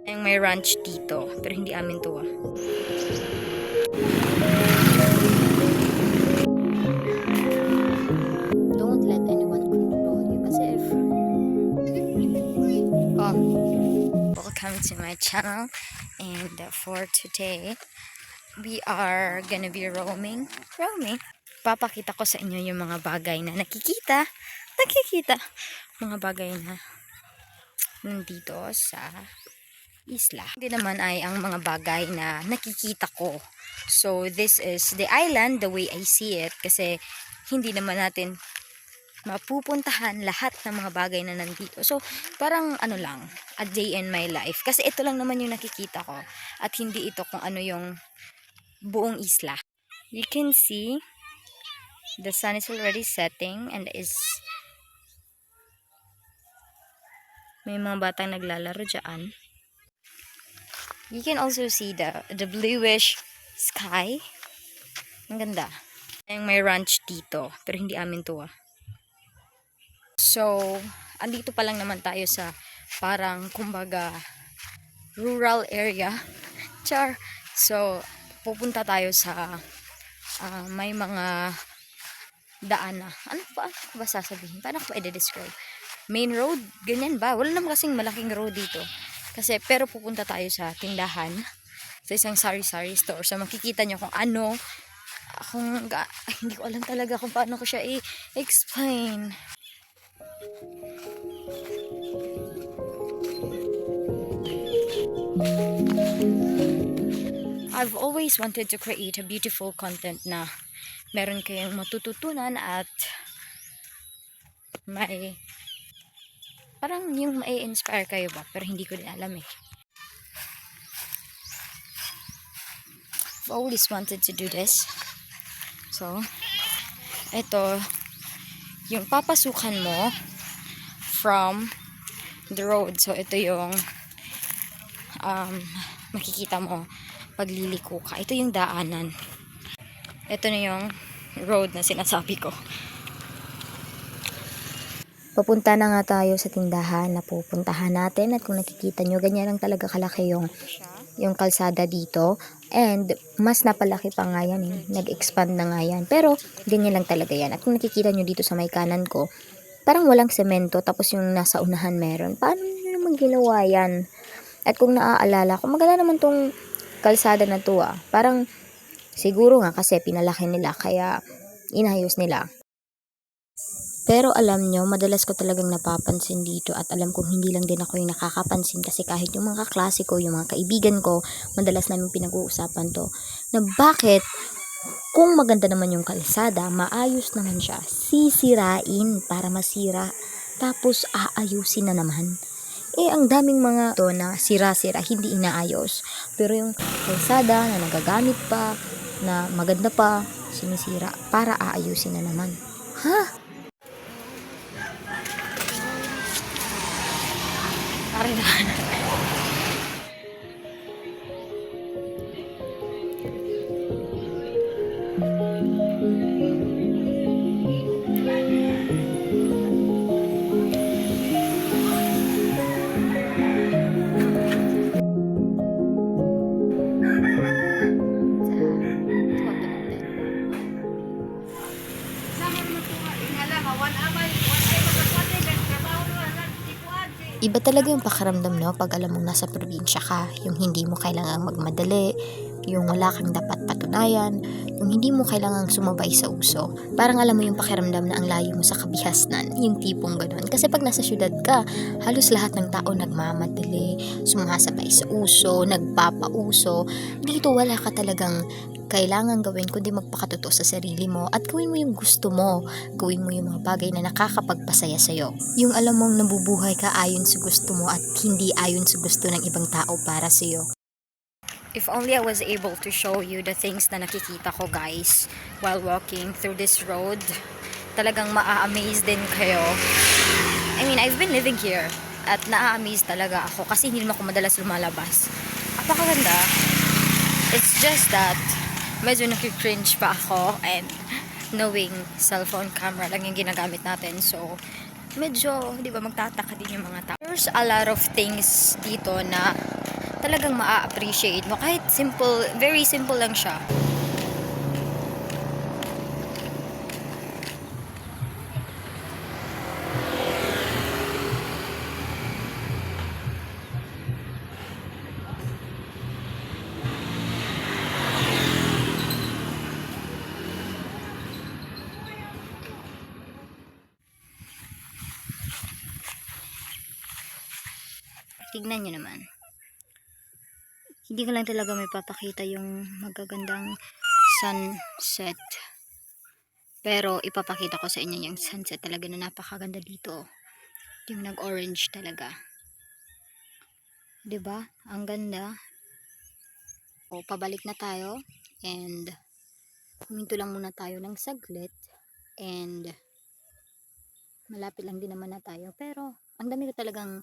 Yung may ranch dito, pero hindi amin to ah. Don't let anyone control you kasi if... Oh, welcome to my channel, and for today, we are gonna be roaming. Papakita ko sa inyo yung mga bagay na nakikita, mga bagay na nandito sa isla. Hindi naman ay ang mga bagay na nakikita ko. So, this is the island the way I see it. Kasi, hindi naman natin mapupuntahan lahat ng mga bagay na nandito. So, parang ano lang, a day in my life. Kasi ito lang naman yung nakikita ko. At hindi ito kung ano yung buong isla. You can see, the sun is already setting and is... May mga batang naglalaro dyan. You can also see the bluish sky. Ang ganda. Yung may ranch dito, pero hindi amin to ah. So, andito pa lang naman tayo sa parang kumbaga rural area. Char. So, pupunta tayo sa may mga daan na. Ano ba sasabihin? Paano ko i-describe? Main road? Ganyan ba? Wala naman kasing malaking road dito. Kasi, pero pupunta tayo sa tindahan, sa isang sari-sari store. So, makikita nyo kung ano, hindi ko alam talaga kung paano ko siya i-explain. I've always wanted to create a beautiful content na meron kayong matututunan at may parang yung mai-inspire kayo ba, pero hindi ko din alam eh. I've always wanted to do this. So, ito yung papasukan mo from the road. So, ito yung makikita mo pagliliko ka. Ito yung daanan. Ito na yung road na sinasabi ko. Papunta na nga tayo sa tindahan na pupuntahan natin, at kung nakikita nyo, ganyan lang talaga kalaki yung kalsada dito, and mas napalaki pa nga yan eh. Nag-expand na nga yan, pero ganyan lang talaga yan. At kung nakikita nyo dito sa may kanan ko, parang walang semento, tapos yung nasa unahan meron. Paano nyo naman ginawa yan? At kung naaalala ko, maganda naman tong kalsada na to ah. Parang siguro nga kasi pinalaki nila, kaya inayos nila. Pero alam nyo, madalas ko talagang napapansin dito, at alam kong hindi lang din ako yung nakakapansin, kasi kahit yung mga kaklase ko, yung mga kaibigan ko, madalas namin pinag-uusapan to, na bakit kung maganda naman yung kalsada, maayos naman siya, sisirain para masira, tapos aayusin na naman. Eh, ang daming mga to na sira-sira, hindi inaayos. Pero yung kalsada na nagagamit pa, na maganda pa, sinisira para aayusin na naman. Ha? Iba talaga yung pakiramdam, no, pag alam mong nasa probinsya ka, yung hindi mo kailangang magmadali, yung wala kang dapat patunayan, yung hindi mo kailangang sumabay sa uso. Parang alam mo yung pakiramdam na ang layo mo sa kabihasnan, yung tipong ganun. Kasi pag nasa syudad ka, halos lahat ng tao nagmamadali, sumasabay sa uso, nagpapauso. Dito wala ka talagang kailangan gawin kundi magpakatotoo sa sarili mo, at gawin mo yung gusto mo, gawin mo yung mga bagay na nakakapagpasaya sa'yo. Yung alam mong nabubuhay ka ayon sa gusto mo at hindi ayon sa gusto ng ibang tao para sa'yo. If only I was able to show you the things na nakikita ko, guys, while walking through this road, talagang maa-amaze din kayo. I mean, I've been living here at naa-amaze talaga ako kasi hindi naman ako madalas lumalabas. Apakaganda. It's just that medyo nakikringe pa ako, and knowing cellphone camera lang yung ginagamit natin, so medyo, di ba, magtataka din yung mga tao. There's a lot of things dito na talagang maa-appreciate mo. Kahit simple, very simple lang siya. Tignan nyo naman. Hindi ko lang talaga may papakita yung magagandang sunset. Pero ipapakita ko sa inyo yung sunset talaga na napakaganda dito. Yung nag-orange talaga. 'Di ba? Ang ganda. O, pabalik na tayo. And huminto lang muna tayo ng saglit. And malapit lang din naman na tayo. Pero ang dami ko talagang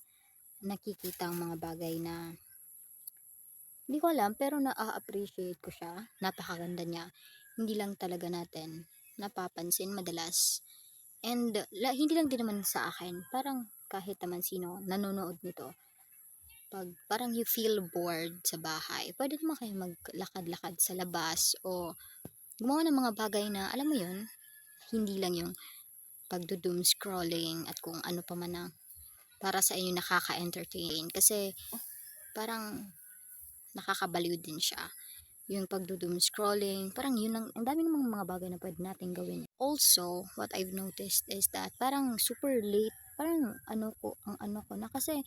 nakikita ang mga bagay na hindi ko alam, pero na-appreciate ko siya. Napakaganda niya. Hindi lang talaga natin napapansin madalas. And hindi lang din naman sa akin. Parang kahit naman sino nanonood nito. Pag parang you feel bored sa bahay, pwede naman kayo maglakad-lakad sa labas o gumawa ng mga bagay na, alam mo yun, hindi lang yung pagdo-doom scrolling at kung ano pa man ang para sa inyo nakaka-entertain. Kasi parang nakakabaliw din siya. Yung pagdo-doom scrolling, parang yun ang dami namang mga bagay na pwede natin gawin. Also, what I've noticed is that parang super late, parang ang ano ko na kasi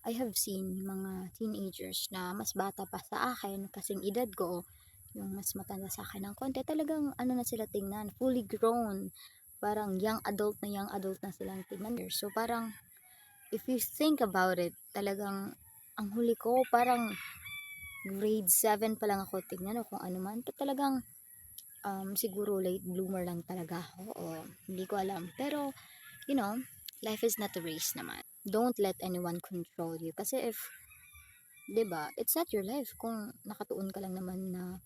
I have seen mga teenagers na mas bata pa sa akin, kasing edad ko, yung mas matanda sa akin ng konti, talagang ano na sila tingnan, fully grown. Parang young adult na silang tingnan. So parang, if you think about it, talagang ang huli ko, parang grade 7 pa lang ako tingnan o kung ano man. Talagang siguro late bloomer lang talaga ako o hindi ko alam. Pero, you know, life is not a race naman. Don't let anyone control you. Kasi if, 'di ba, it's not your life kung nakatuon ka lang naman na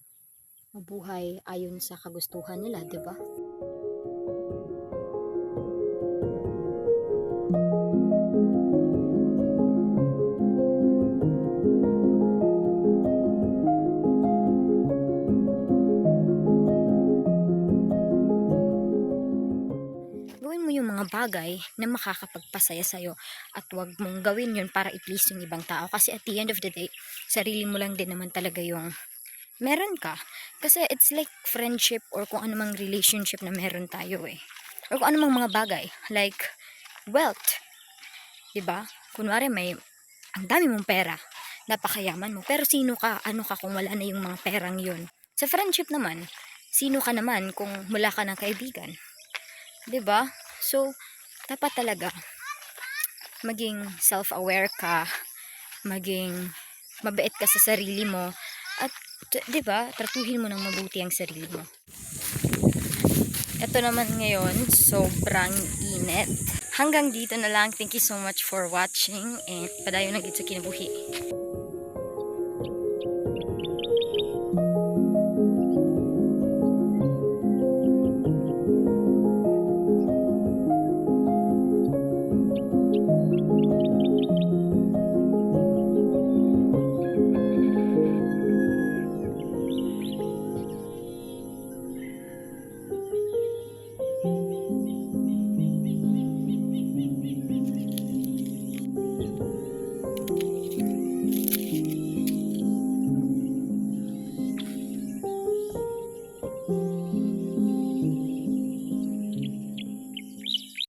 mabuhay ayon sa kagustuhan nila, 'di ba? Gawin mo yung mga bagay na makakapagpasaya sa'yo at wag mong gawin yun para i-please yung ibang tao kasi at the end of the day, sarili mo lang din naman talaga yung meron ka. Kasi it's like friendship or kung anumang relationship na meron tayo eh. Or kung anumang mga bagay like wealth. 'Di ba? Kunwari may ang dami mong pera, napakayaman mo, pero sino ka? Ano ka kung wala na yung mga perang yun? Sa friendship naman, sino ka naman kung wala ka ng kaibigan? 'Di ba? So, dapat talaga maging self-aware ka, maging mabait ka sa sarili mo at 'di ba? Tratuhin mo ng mabuti ang sarili mo. Ito naman ngayon, sobrang init. Hanggang dito na lang. Thank you so much for watching and padayon na gid sa kinabuhi.